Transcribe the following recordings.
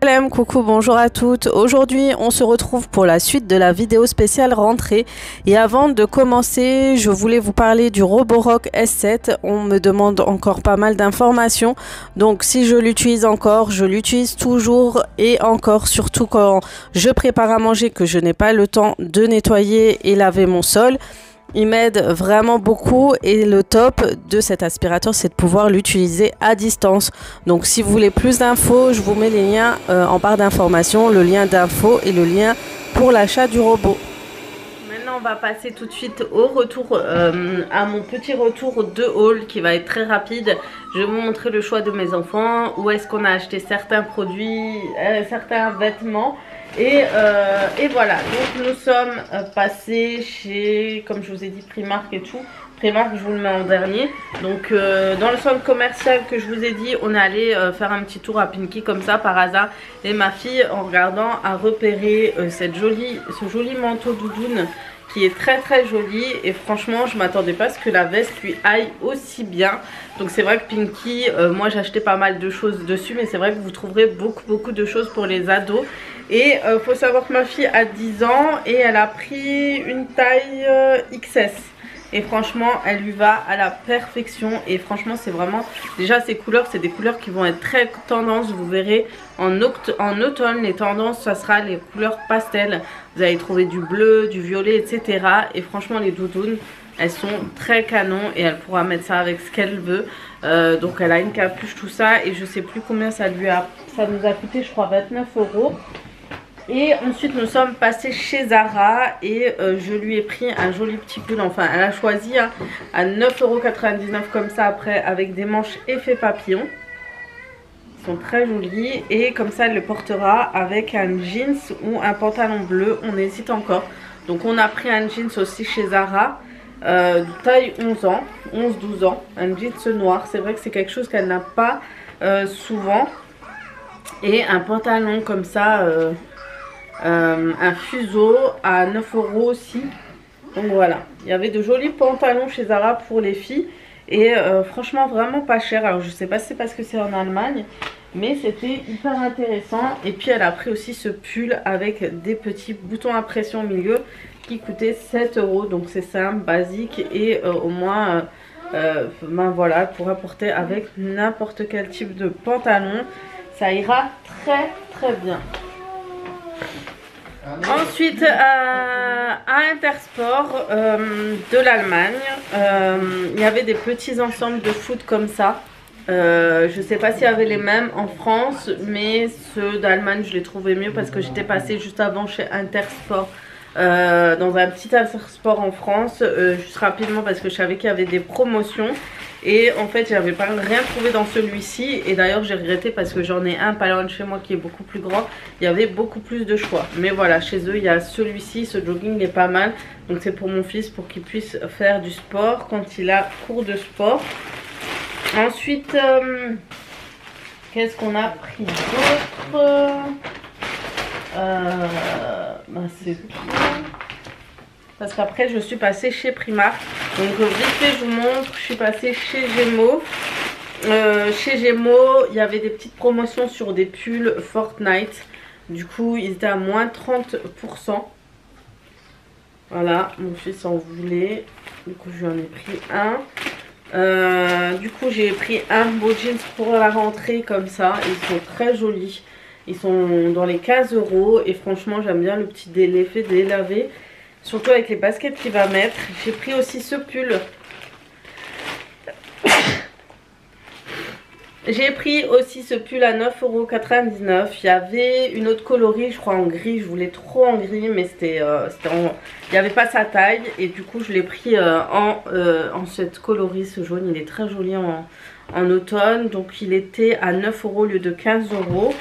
Salam, coucou, bonjour à toutes. Aujourd'hui, on se retrouve pour la suite de la vidéo spéciale rentrée. Et avant de commencer, je voulais vous parler du Roborock S7. On me demande encore pas mal d'informations. Donc, si je l'utilise encore, je l'utilise toujours et encore, surtout quand je prépare à manger, que je n'ai pas le temps de nettoyer et laver mon sol. Il m'aide vraiment beaucoup et le top de cet aspirateur, c'est de pouvoir l'utiliser à distance. Donc si vous voulez plus d'infos, je vous mets les liens en barre d'informations, le lien d'infos et le lien pour l'achat du robot. Maintenant, on va passer tout de suite au retour, à mon petit retour de haul qui va être très rapide. Je vais vous montrer le choix de mes enfants, où est-ce qu'on a acheté certains produits, certains vêtements. Et voilà, donc nous sommes passés chez, comme je vous ai dit, Primark et tout. Primark, je vous le mets en dernier. Donc dans le centre commercial que je vous ai dit, on est allé faire un petit tour à Pinky comme ça par hasard. Et ma fille, en regardant, a repéré ce joli manteau doudoune qui est très très joli. Et franchement, je m'attendais pas à ce que la veste lui aille aussi bien. Donc c'est vrai que Pinky, moi j'ai acheté pas mal de choses dessus, mais c'est vrai que vous trouverez beaucoup de choses pour les ados. Et faut savoir que ma fille a 10 ans et elle a pris une taille XS. Et franchement, elle lui va à la perfection. Et franchement, c'est vraiment... Déjà, ces couleurs, c'est des couleurs qui vont être très tendance. Vous verrez, en automne, les tendances, ça sera les couleurs pastel. Vous allez trouver du bleu, du violet, etc. Et franchement, les doudounes, elles sont très canon. Et elle pourra mettre ça avec ce qu'elle veut. Donc, elle a une capuche, tout ça. Et je sais plus combien ça nous a coûté, je crois, 29 €. Et ensuite nous sommes passés chez Zara et je lui ai pris un joli petit pull, enfin elle a choisi hein, à 9,99 € comme ça après avec des manches effet papillon. Ils sont très jolis et comme ça elle le portera avec un jeans ou un pantalon bleu, on hésite encore. Donc on a pris un jeans aussi chez Zara, taille 11 ans, 11-12 ans, un jeans noir. C'est vrai que c'est quelque chose qu'elle n'a pas souvent. Et un pantalon comme ça... un fuseau à 9 € aussi. Donc voilà, il y avait de jolis pantalons chez Zara pour les filles et franchement vraiment pas cher. Alors je sais pas si c'est parce que c'est en Allemagne, mais c'était hyper intéressant. Et puis elle a pris aussi ce pull avec des petits boutons à pression au milieu qui coûtait 7 €. Donc c'est simple, basique et au moins ben voilà, elle pourra porter avec n'importe quel type de pantalon. Ça ira très bien. Ensuite à Intersport de l'Allemagne, il y avait des petits ensembles de foot comme ça. Je sais pas s'il y avait les mêmes en France, mais ceux d'Allemagne je les trouvais mieux parce que j'étais passée juste avant chez Intersport, dans un petit Intersport en France, juste rapidement parce que je savais qu'il y avait des promotions. Et en fait j'avais pas rien trouvé dans celui-ci. Et d'ailleurs j'ai regretté parce que j'en ai un pas loin de chez moi qui est beaucoup plus grand. Il y avait beaucoup plus de choix. Mais voilà, chez eux il y a celui-ci, ce jogging est pas mal. Donc c'est pour mon fils, pour qu'il puisse faire du sport quand il a cours de sport. Ensuite qu'est-ce qu'on a pris d'autre? Ben c'est tout. Parce qu'après je suis passée chez Primark. Donc vite fait je vous montre, je suis passée chez Gémeaux. Chez Gémeaux il y avait des petites promotions sur des pulls Fortnite. Du coup ils étaient à moins 30%. Voilà, mon fils en voulait. Du coup je lui en ai pris un. Du coup j'ai pris un beau jeans pour la rentrée comme ça. Ils sont très jolis. Ils sont dans les 15 €. Et franchement j'aime bien le petit l'effet délavé. Surtout avec les baskets qu'il va mettre. J'ai pris aussi ce pull. J'ai pris aussi ce pull à 9,99 €. Il y avait une autre coloris, je crois en gris. Je voulais trop en gris, mais il n'y avait pas sa taille. Et du coup, je l'ai pris en cette coloris, ce jaune. Il est très joli en automne. Donc, il était à 9 € au lieu de 15 €.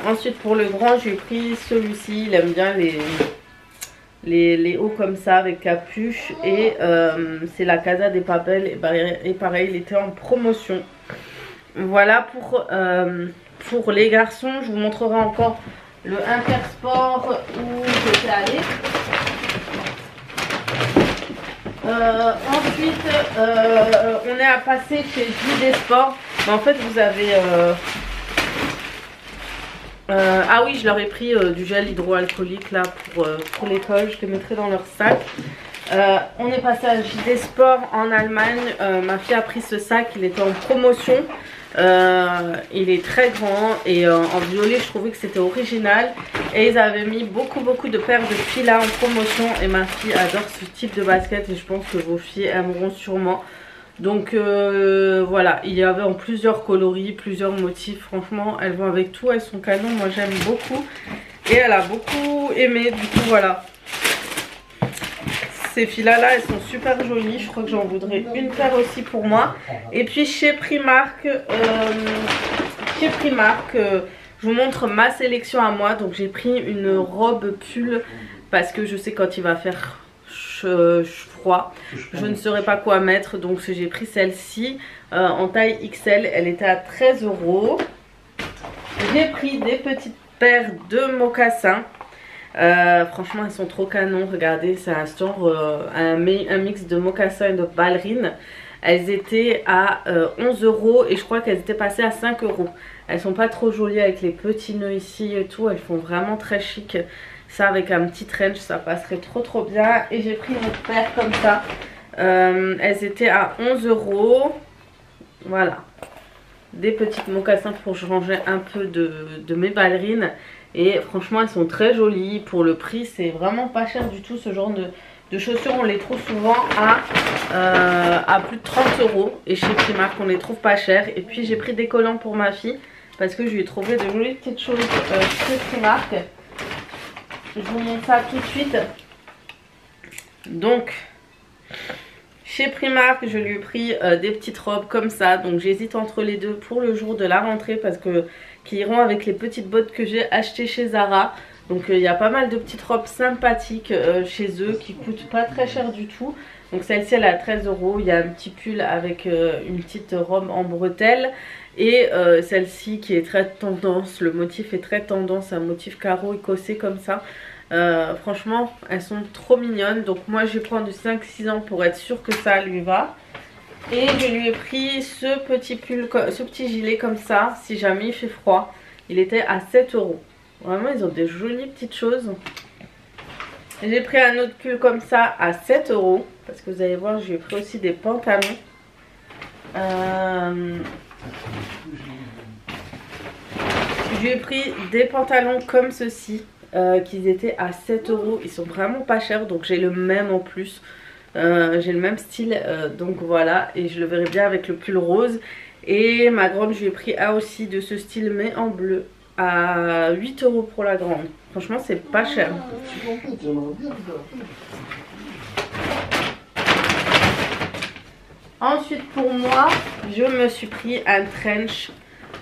Ensuite, pour le grand, j'ai pris celui-ci. Il aime bien les hauts comme ça avec capuche. Et c'est la Casa des Papel. Et pareil, il était en promotion. Voilà pour les garçons. Je vous montrerai encore le Intersport où j'étais allée. Ensuite on est à passer chez JD Sport. Mais en fait vous avez Ah oui, je leur ai pris du gel hydroalcoolique là pour l'école, je les mettrai dans leur sac. On est passé à JD Sport en Allemagne. Ma fille a pris ce sac, il était en promotion. Il est très grand et en violet je trouvais que c'était original. Et ils avaient mis beaucoup de paires de filles là en promotion. Et ma fille adore ce type de basket et je pense que vos filles aimeront sûrement. Donc voilà, il y avait en plusieurs coloris, plusieurs motifs. Franchement, elles vont avec tout, elles sont canon. Moi j'aime beaucoup. Et elle a beaucoup aimé, du coup voilà. Ces filles-là, elles sont super jolies. Je crois que j'en voudrais une paire aussi pour moi. Et puis chez Primark, je vous montre ma sélection à moi. Donc j'ai pris une robe pull parce que je sais quand il va faire froid, je ne saurais pas quoi mettre. Donc j'ai pris celle-ci en taille XL. Elle était à 13 €. J'ai pris des petites paires de mocassins. Franchement elles sont trop canon, regardez, c'est un store, un mix de mocassins et de ballerines. Elles étaient à 11 € et je crois qu'elles étaient passées à 5 €. Elles sont pas trop jolies avec les petits nœuds ici et tout, elles font vraiment très chic. Ça avec un petit trench ça passerait trop bien. Et j'ai pris une autre paire comme ça, elles étaient à 11 €. Voilà, des petites mocassins pour changer un peu de mes ballerines. Et franchement elles sont très jolies. Pour le prix c'est vraiment pas cher du tout. Ce genre de chaussures on les trouve souvent à plus de 30 €. Et chez Primark on les trouve pas chères. Et puis j'ai pris des collants pour ma fille parce que je lui ai trouvé de jolies petites choses chez Primark. Je vous montre ça tout de suite. Donc chez Primark je lui ai pris des petites robes comme ça. Donc j'hésite entre les deux pour le jour de la rentrée parce que qui iront avec les petites bottes que j'ai achetées chez Zara. Donc il y a pas mal de petites robes sympathiques chez eux qui coûtent pas très cher du tout. Donc celle-ci elle est à 13 €. Il y a un petit pull avec une petite robe en bretelles. Et celle-ci qui est très tendance, le motif est très tendance, un motif carreau écossais comme ça. Franchement elles sont trop mignonnes. Donc moi je vais prendre du 5-6 ans pour être sûre que ça lui va. Et je lui ai pris ce petit pull, ce petit gilet comme ça, si jamais il fait froid. Il était à 7 €. Vraiment, ils ont des jolies petites choses. J'ai pris un autre pull comme ça à 7 €. Parce que vous allez voir, je lui ai pris aussi des pantalons. Je lui ai pris des pantalons comme ceci, qui étaient à 7 €. Ils sont vraiment pas chers, donc j'ai le même en plus. J'ai le même style, donc voilà. Et je le verrai bien avec le pull rose. Et ma grande je lui ai pris aussi de ce style mais en bleu à 8 € pour la grande. Franchement c'est pas cher. Ensuite pour moi je me suis pris un trench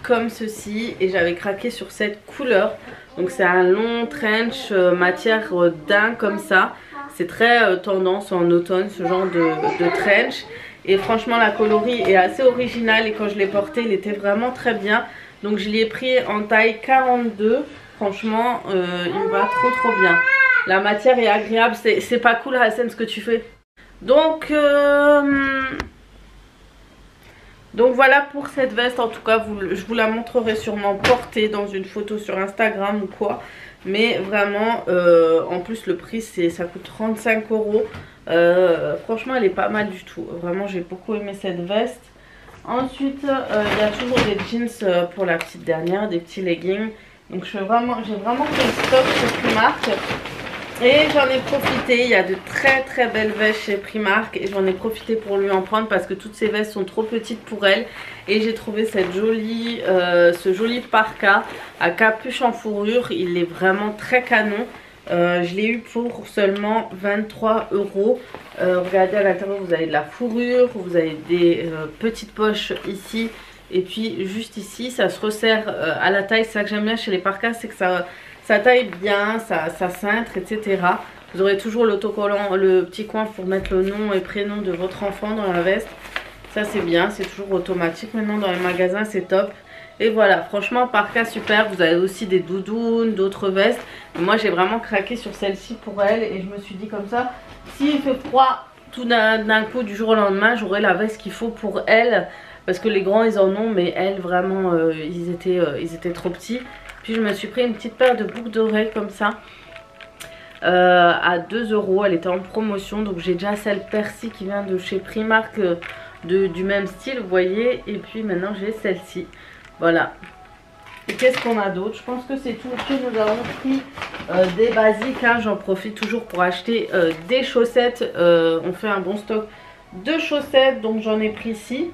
comme ceci et j'avais craqué sur cette couleur. Donc c'est un long trench matière daim comme ça. C'est très tendance en automne ce genre de trench. Et franchement la coloris est assez originale et quand je l'ai porté il était vraiment très bien. Donc je l'ai pris en taille 42. Franchement il me va trop bien. La matière est agréable. C'est pas cool Hassan ce que tu fais. Donc voilà pour cette veste. En tout cas je vous la montrerai sûrement portée dans une photo sur Instagram ou quoi. Mais vraiment en plus le prix ça coûte 35 €. Franchement elle est pas mal du tout. Vraiment j'ai beaucoup aimé cette veste. Ensuite il y a toujours des jeans pour la petite dernière, des petits leggings. Donc j'ai vraiment fait le stock chez Primark. Et j'en ai profité, il y a de très belles vestes chez Primark. Et j'en ai profité pour lui en prendre parce que toutes ces vestes sont trop petites pour elle. Et j'ai trouvé ce joli parka à capuche en fourrure. Il est vraiment très canon. Je l'ai eu pour seulement 23 €. Regardez à l'intérieur vous avez de la fourrure, vous avez des petites poches ici. Et puis juste ici ça se resserre à la taille. C'est ça que j'aime bien chez les parkas, c'est que ça taille bien, ça cintre, etc. Vous aurez toujours l'autocollant, le petit coin pour mettre le nom et prénom de votre enfant dans la veste. Ça c'est bien, c'est toujours automatique maintenant dans les magasins, c'est top. Et voilà, franchement parka super. Vous avez aussi des doudounes, d'autres vestes. Mais moi j'ai vraiment craqué sur celle-ci pour elle. Et je me suis dit comme ça, s'il fait froid tout d'un coup du jour au lendemain, j'aurai la veste qu'il faut pour elle. Parce que les grands ils en ont, mais elle vraiment ils étaient trop petits. Puis je me suis pris une petite paire de boucles d'oreilles comme ça. À 2 €, elle était en promotion. Donc j'ai déjà celle Percy qui vient de chez Primark, du même style, vous voyez. Et puis maintenant j'ai celle-ci. Voilà. Et qu'est-ce qu'on a d'autre? Je pense que c'est tout. Puis nous avons pris des basiques, hein. J'en profite toujours pour acheter des chaussettes. On fait un bon stock de chaussettes, donc j'en ai pris ici.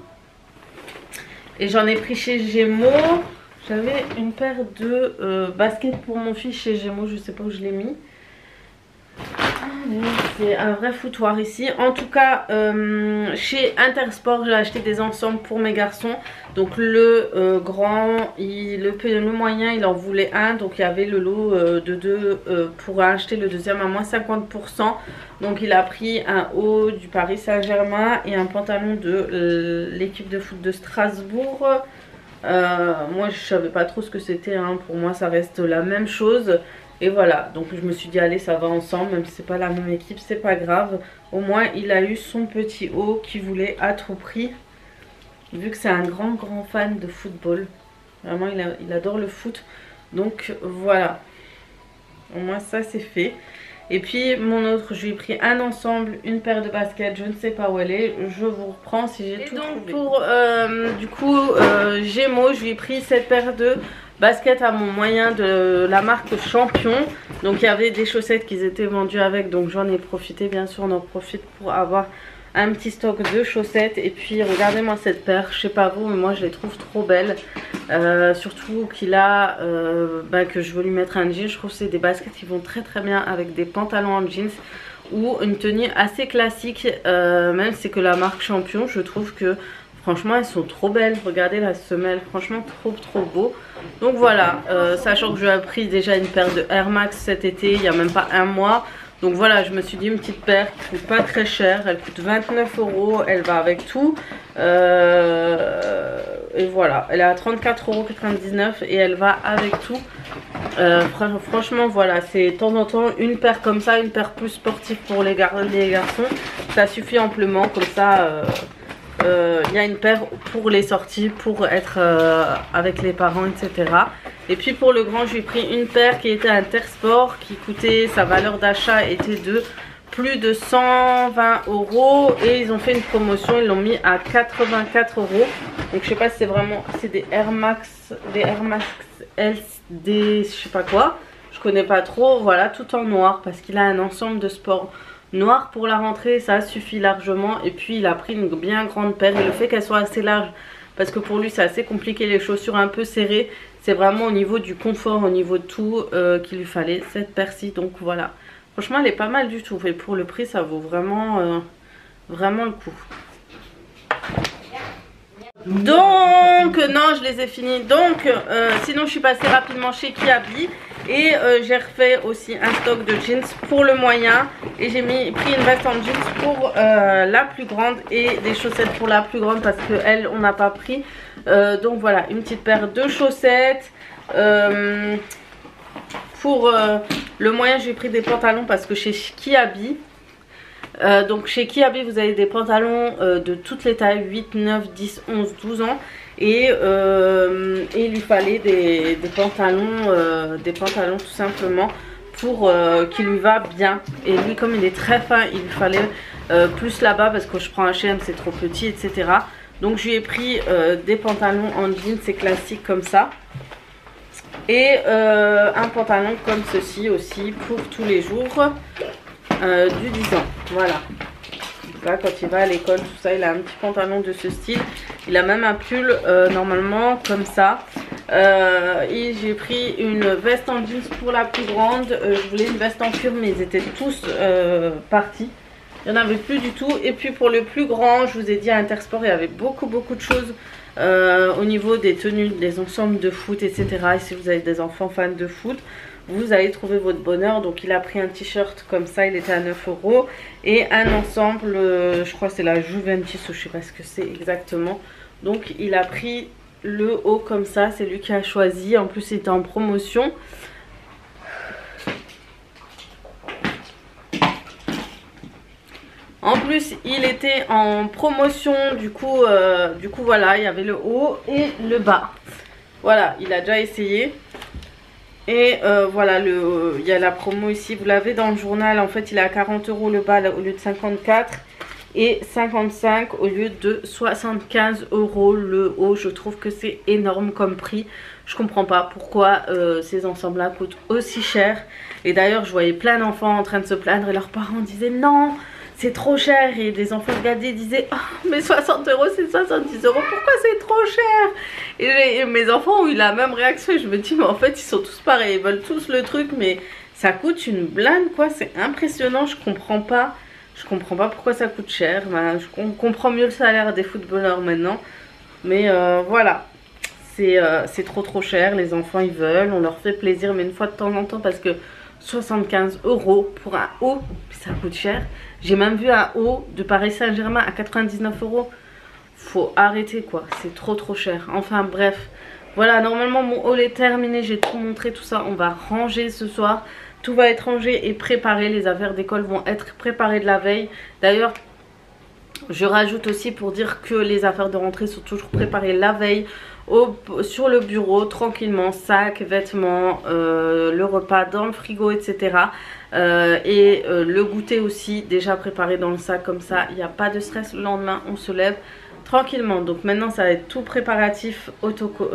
Et j'en ai pris chez Gémeaux. J'avais une paire de baskets pour mon fils chez Gémeaux, je sais pas où je l'ai mis. C'est un vrai foutoir ici. En tout cas, chez Intersport, j'ai acheté des ensembles pour mes garçons. Donc le grand, le moyen, il en voulait un. Donc il y avait le lot de deux pour acheter le deuxième à moins 50%. Donc il a pris un haut du Paris Saint-Germain et un pantalon de l'équipe de foot de Strasbourg. Moi je savais pas trop ce que c'était, hein. Pour moi ça reste la même chose. Et voilà, donc je me suis dit allez, ça va ensemble, même si c'est pas la même équipe, c'est pas grave. Au moins il a eu son petit haut qu'il voulait à tout prix. Vu que c'est un grand fan de football. Vraiment il adore le foot. Donc voilà. Au moins ça c'est fait. Et puis mon autre, je lui ai pris un ensemble, une paire de baskets, je ne sais pas où elle est. Je vous reprends si j'ai tout trouvé. Pour du coup Gémeaux, je lui ai pris cette paire de basket à mon moyen de la marque Champion. Donc il y avait des chaussettes qui étaient vendues avec, donc j'en ai profité, bien sûr on en profite pour avoir un petit stock de chaussettes. Et puis regardez-moi cette paire, je sais pas vous mais moi je les trouve trop belles. Surtout qu'il a que je veux lui mettre un jean. Je trouve que c'est des baskets qui vont très bien avec des pantalons en jeans ou une tenue assez classique, même si c'est que la marque Champion. Je trouve que franchement elles sont trop belles. Regardez la semelle, franchement trop beau. Donc voilà, sachant que je lui ai pris déjà une paire de Air Max cet été, il n'y a même pas un mois. Donc voilà, je me suis dit une petite paire qui coûte pas très cher, elle coûte 29 €, elle va avec tout. Et voilà, elle est à 34,99 € et elle va avec tout. Franchement voilà, c'est de temps en temps une paire comme ça, une paire plus sportive pour les garçons. Ça suffit amplement, comme ça il y a une paire pour les sorties, pour être avec les parents, etc. Et puis pour le grand, j'ai pris une paire qui était Intersport, qui coûtait, sa valeur d'achat était de plus de 120 €. Et ils ont fait une promotion, ils l'ont mis à 84 €. Donc je sais pas si c'est vraiment, c'est des Air Max LD, je sais pas quoi. Je connais pas trop, voilà, tout en noir parce qu'il a un ensemble de sport noir pour la rentrée, ça suffit largement. Et puis il a pris une bien grande paire et le fait qu'elle soit assez large, parce que pour lui c'est assez compliqué, les chaussures un peu serrées, c'est vraiment au niveau du confort, au niveau de tout qu'il lui fallait cette paire-ci. Donc voilà, franchement elle est pas mal du tout et pour le prix ça vaut vraiment le coup. Donc non, je les ai finis. Donc sinon je suis passée rapidement chez Kiabi et j'ai refait aussi un stock de jeans pour le moyen. Et j'ai pris une veste en jeans pour la plus grande et des chaussettes pour la plus grande parce que elle on n'a pas pris. Donc voilà, une petite paire de chaussettes. Pour le moyen j'ai pris des pantalons parce que chez Kiabi, donc chez Kiabi vous avez des pantalons de toutes les tailles, 8, 9, 10, 11, 12 ans. Et il lui fallait des pantalons tout simplement pour qu'il lui va bien. Et lui comme il est très fin, il lui fallait plus là-bas parce que je prends H&M, c'est trop petit, etc. Donc je lui ai pris des pantalons en jean, c'est classique comme ça. Et un pantalon comme ceci aussi pour tous les jours du 10 ans. Voilà. Là quand il va à l'école, tout ça, il a un petit pantalon de ce style. Il a même un pull normalement comme ça. Et j'ai pris une veste en jeans pour la plus grande. Je voulais une veste en cuir mais ils étaient tous partis. Il n'y en avait plus du tout. Et puis pour le plus grand, je vous ai dit à Intersport, il y avait beaucoup de choses au niveau des tenues, des ensembles de foot, etc. Et si vous avez des enfants fans de foot, vous allez trouver votre bonheur. Donc il a pris un t-shirt comme ça, il était à 9 € et un ensemble, je crois que c'est la Juventus ou je sais pas ce que c'est exactement. Donc il a pris le haut comme ça, c'est lui qui a choisi, en plus il était en promotion. En plus il était en promotion, du coup voilà, il y avait le haut et le bas. Voilà, il a déjà essayé. Et voilà, il y a la promo ici, vous l'avez dans le journal. En fait, il est à 40 € le bas au lieu de 54 et 55 au lieu de 75 € le haut. Je trouve que c'est énorme comme prix. Je comprends pas pourquoi ces ensembles-là coûtent aussi cher. Et d'ailleurs, je voyais plein d'enfants en train de se plaindre et leurs parents disaient non, c'est trop cher. Et des enfants regardaient et disaient oh, mais 60 € c'est 70 €, pourquoi c'est trop cher? Et mes enfants ont eu la même réaction. Et je me dis, mais en fait, ils sont tous pareils, ils veulent tous le truc, mais ça coûte une blinde, quoi. C'est impressionnant, je comprends pas. Je comprends pas pourquoi ça coûte cher. Ben, on comprend mieux le salaire des footballeurs maintenant. Mais voilà, c'est trop cher. Les enfants, ils veulent, on leur fait plaisir, mais une fois de temps en temps, parce que 75 € pour un haut, ça coûte cher. J'ai même vu un haut de Paris Saint-Germain à 99 €. Faut arrêter, quoi, c'est trop cher. Enfin bref, voilà, normalement mon haul est terminé, j'ai tout montré, tout ça. On va ranger ce soir, tout va être rangé et préparé. Les affaires d'école vont être préparées de la veille. D'ailleurs, je rajoute aussi pour dire que les affaires de rentrée sont toujours préparées la veille sur le bureau, tranquillement, sac, vêtements, le repas dans le frigo, etc. Le goûter aussi déjà préparé dans le sac, comme ça il n'y a pas de stress. Le lendemain on se lève tranquillement. Donc maintenant ça va être tout préparatif,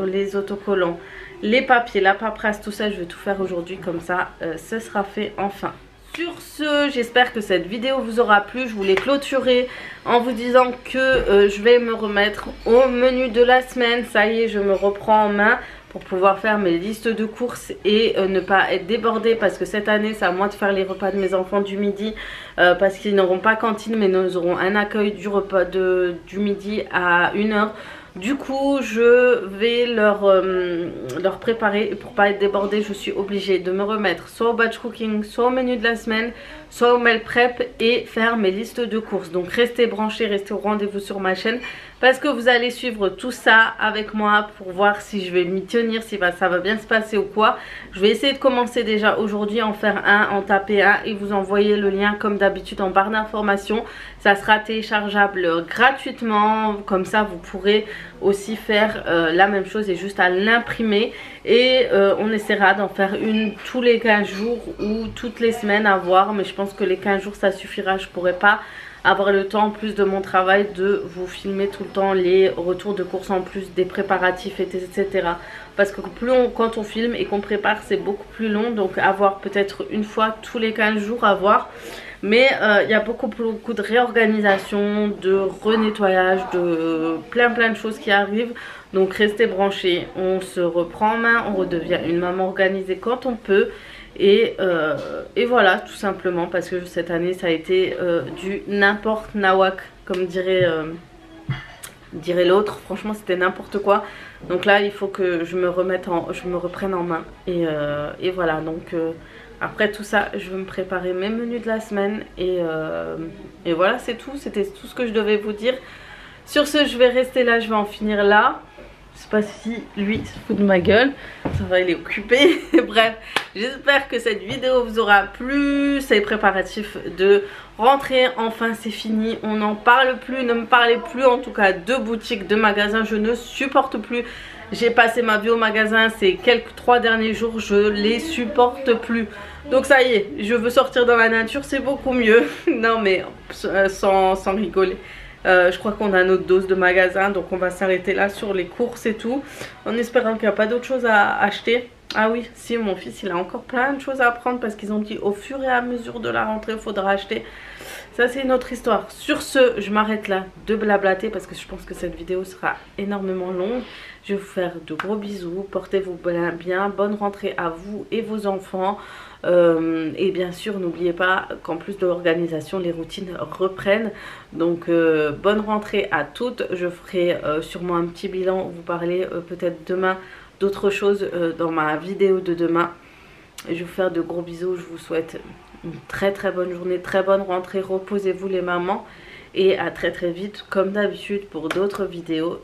les autocollants, les papiers, la paperasse, tout ça je vais tout faire aujourd'hui, comme ça ce sera fait enfin. Sur ce, j'espère que cette vidéo vous aura plu. Je voulais clôturer en vous disant que je vais me remettre au menu de la semaine. Ça y est, je me reprends en main pour pouvoir faire mes listes de courses et ne pas être débordée, parce que cette année c'est à moi de faire les repas de mes enfants du midi, parce qu'ils n'auront pas cantine, mais nous aurons un accueil du repas du midi à 1 h. Du coup, je vais leur préparer, et pour pas être débordée, je suis obligée de me remettre soit au batch cooking, soit au menu de la semaine, soit au meal prep et faire mes listes de courses. Donc restez branchés, restez au rendez-vous sur ma chaîne, parce que vous allez suivre tout ça avec moi pour voir si je vais m'y tenir, si ça va bien se passer ou quoi. Je vais essayer de commencer déjà aujourd'hui, en faire un, en taper un et vous envoyer le lien comme d'habitude en barre d'informations. Ça sera téléchargeable gratuitement, comme ça vous pourrez aussi faire la même chose et juste à l'imprimer. Et on essaiera d'en faire une tous les 15 jours ou toutes les semaines, à voir, mais je pense que les 15 jours ça suffira. Je pourrais pas avoir le temps, en plus de mon travail, de vous filmer tout le temps les retours de courses, en plus des préparatifs, etc. Parce que quand on filme et qu'on prépare, c'est beaucoup plus long. Donc avoir peut-être une fois tous les 15 jours, à voir. Mais il y a beaucoup de réorganisation, de renettoyage, de plein de choses qui arrivent. Donc restez branchés, on se reprend en main, on redevient une maman organisée quand on peut. Et voilà, tout simplement, parce que cette année ça a été du n'importe nawak, comme dirait l'autre. Franchement c'était n'importe quoi. Donc là il faut que je me reprenne en main. Et voilà, donc après tout ça je vais me préparer mes menus de la semaine. Et voilà, c'est tout, c'était tout ce que je devais vous dire. Sur ce, je vais rester là, je vais en finir là. Je sais pas si lui se fout de ma gueule, ça va, il est occupé. Bref, j'espère que cette vidéo vous aura plu. Ces préparatifs de rentrée, enfin c'est fini, on n'en parle plus. Ne me parlez plus en tout cas de boutiques, de magasins, je ne supporte plus. J'ai passé ma vie au magasin ces 3 derniers jours, je les supporte plus. Donc ça y est, je veux sortir dans la nature, c'est beaucoup mieux. Non mais sans rigoler. Je crois qu'on a notre dose de magasin, donc on va s'arrêter là sur les courses et tout, en espérant qu'il n'y a pas d'autres choses à acheter. Ah oui, si, mon fils il a encore plein de choses à prendre, parce qu'ils ont dit au fur et à mesure de la rentrée il faudra acheter. Ça c'est une autre histoire. Sur ce, je m'arrête là de blablater, parce que je pense que cette vidéo sera énormément longue. Je vais vous faire de gros bisous, portez-vous bien, bonne rentrée à vous et vos enfants. Et bien sûr n'oubliez pas qu'en plus de l'organisation, les routines reprennent. Donc bonne rentrée à toutes. Je ferai sûrement un petit bilan, vous parler peut-être demain d'autres choses dans ma vidéo de demain. Je vais vous faire de gros bisous, je vous souhaite une très bonne journée, très bonne rentrée, reposez-vous les mamans, et à très vite comme d'habitude pour d'autres vidéos.